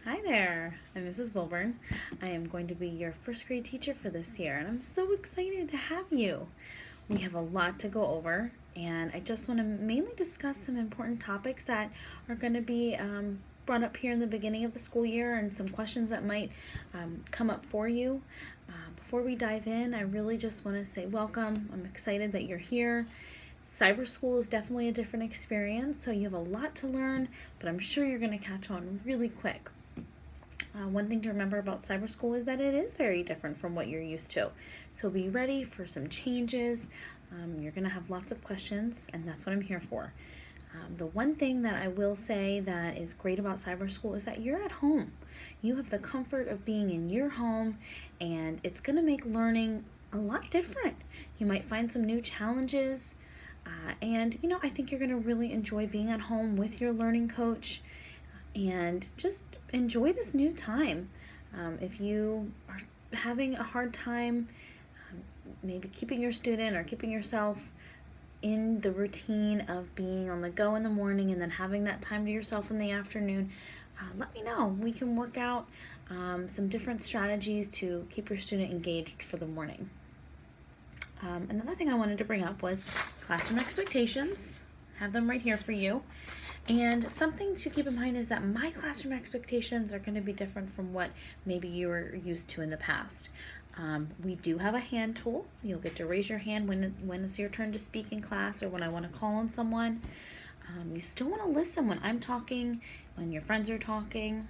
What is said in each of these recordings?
Hi there, I'm Mrs. Wilburn. I am going to be your first grade teacher for this year, and I'm so excited to have you. We have a lot to go over, and I just want to mainly discuss some important topics that are going to be brought up here in the beginning of the school year and some questions that might come up for you. Before we dive in, I really just want to say welcome. I'm excited that you're here. Cyber school is definitely a different experience, so you have a lot to learn, but I'm sure you're going to catch on really quick. One thing to remember about cyber school is that it is very different from what you're used to. So be ready for some changes. You're going to have lots of questions, and that's what I'm here for. The one thing that I will say that is great about cyber school is that you're at home. You have the comfort of being in your home, and it's going to make learning a lot different. You might find some new challenges, and I think you're going to really enjoy being at home with your learning coach and just enjoy this new time. If you are having a hard time maybe keeping your student or keeping yourself in the routine of being on the go in the morning and then having that time to yourself in the afternoon, let me know. We can work out some different strategies to keep your student engaged for the morning. Another thing I wanted to bring up was classroom expectations. Have them right here for you. And something to keep in mind is that my classroom expectations are going to be different from what maybe you were used to in the past. We do have a hand tool. You'll get to raise your hand when it's your turn to speak in class or when I want to call on someone. You still want to listen when I'm talking, when your friends are talking.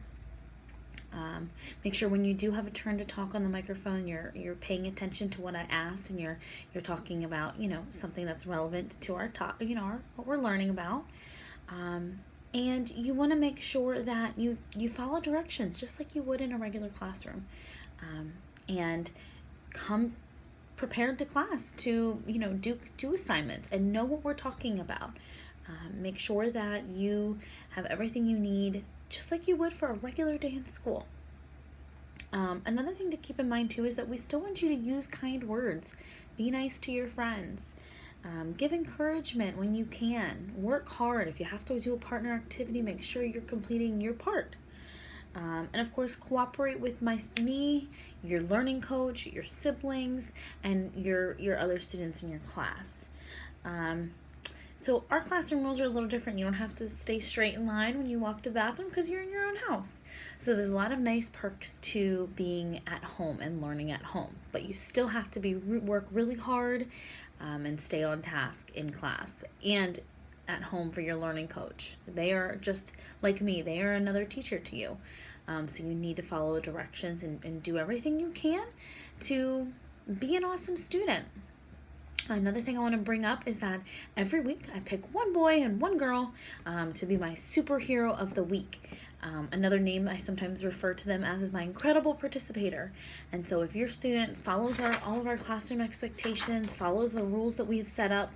Make sure when you do have a turn to talk on the microphone, you're paying attention to what I asked and you're talking about something that's relevant to our talk, what we're learning about. And you want to make sure that you follow directions just like you would in a regular classroom, and come prepared to class to do assignments and know what we're talking about. Make sure that you have everything you need just like you would for a regular day in school. Another thing to keep in mind too is that we still want you to use kind words. Be nice to your friends. Give encouragement when you can. Work hard. If you have to do a partner activity, make sure you're completing your part. And of course, cooperate with me, your learning coach, your siblings, and your other students in your class. So our classroom rules are a little different. You don't have to stay straight in line when you walk to the bathroom because you're in your own house. So there's a lot of nice perks to being at home and learning at home. But you still have to work really hard and stay on task in class and at home for your learning coach. They are just like me. They are another teacher to you. So you need to follow directions and do everything you can to be an awesome student. Another thing I want to bring up is that every week I pick one boy and one girl to be my superhero of the week. Another name I sometimes refer to them as is my incredible participator. And so if your student follows all of our classroom expectations, follows the rules that we've set up,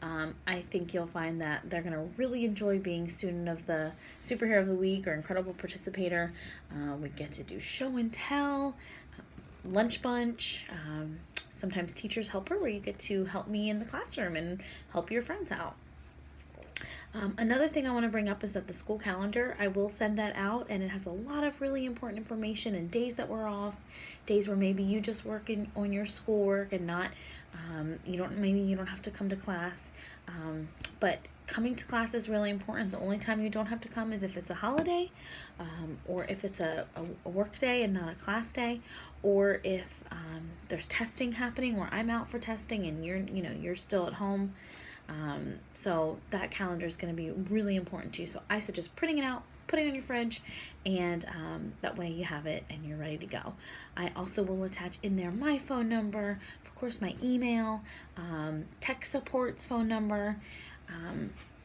I think you'll find that they're going to really enjoy being student of the superhero of the week or incredible participator. We get to do show and tell, lunch bunch, sometimes teacher's helper, where you get to help me in the classroom and help your friends out. Another thing I want to bring up is that the school calendar, I will send that out, and it has a lot of really important information and days that we're off, days where maybe you just work on your schoolwork and not, you don't have to come to class, but coming to class is really important. The only time you don't have to come is if it's a holiday, or if it's a work day and not a class day, or if there's testing happening where I'm out for testing and you're still at home. So that calendar is going to be really important to you. So I suggest printing it out, putting it on your fridge, and that way you have it and you're ready to go. I also will attach in there my phone number, of course my email, tech support's phone number,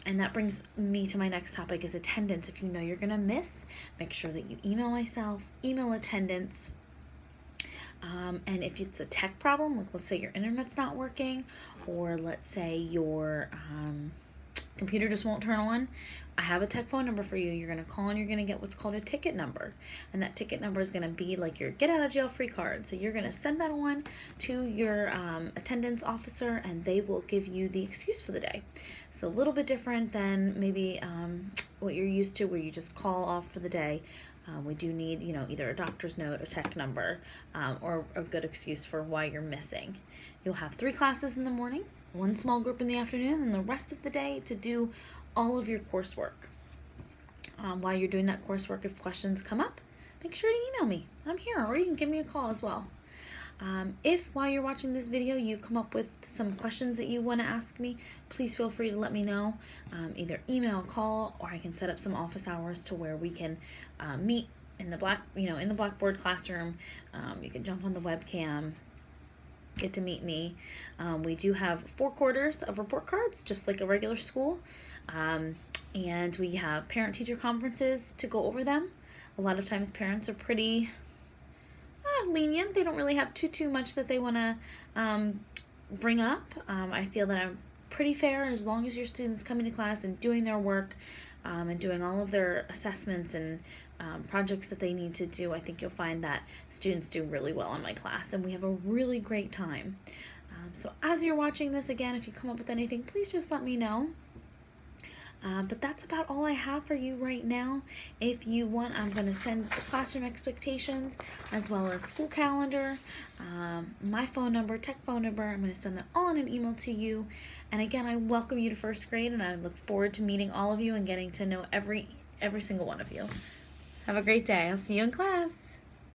and that brings me to my next topic is attendance. If you know you're going to miss, make sure that you email myself, email attendance. And if it's a tech problem, like let's say your internet's not working, or let's say your computer just won't turn on, I have a tech phone number for you. You're going to call and you're going to get what's called a ticket number. And that ticket number is going to be like your get out of jail free card. So you're going to send that on to your attendance officer and they will give you the excuse for the day. So a little bit different than maybe what you're used to where you just call off for the day. We do need, either a doctor's note, a tech number, or a good excuse for why you're missing. You'll have 3 classes in the morning, 1 small group in the afternoon, and the rest of the day to do all of your coursework. While you're doing that coursework, if questions come up, make sure to email me. I'm here, or you can give me a call as well. If while you're watching this video you come up with some questions that you want to ask me, please feel free to let me know. Either email, call, or I can set up some office hours to where we can meet in the in the Blackboard classroom. You can jump on the webcam, get to meet me. We do have 4 quarters of report cards, just like a regular school, and we have parent-teacher conferences to go over them. A lot of times parents are pretty lenient. They don't really have too much that they want to bring up. I feel that I'm pretty fair as long as your students coming to class and doing their work and doing all of their assessments and projects that they need to do. I think you'll find that students do really well in my class and we have a really great time. So as you're watching this, again, if you come up with anything, please just let me know. But that's about all I have for you right now. If you want, I'm going to send the classroom expectations as well as school calendar, my phone number, tech phone number. I'm going to send that all in an email to you. And again, I welcome you to first grade, and I look forward to meeting all of you and getting to know every single one of you. Have a great day. I'll see you in class.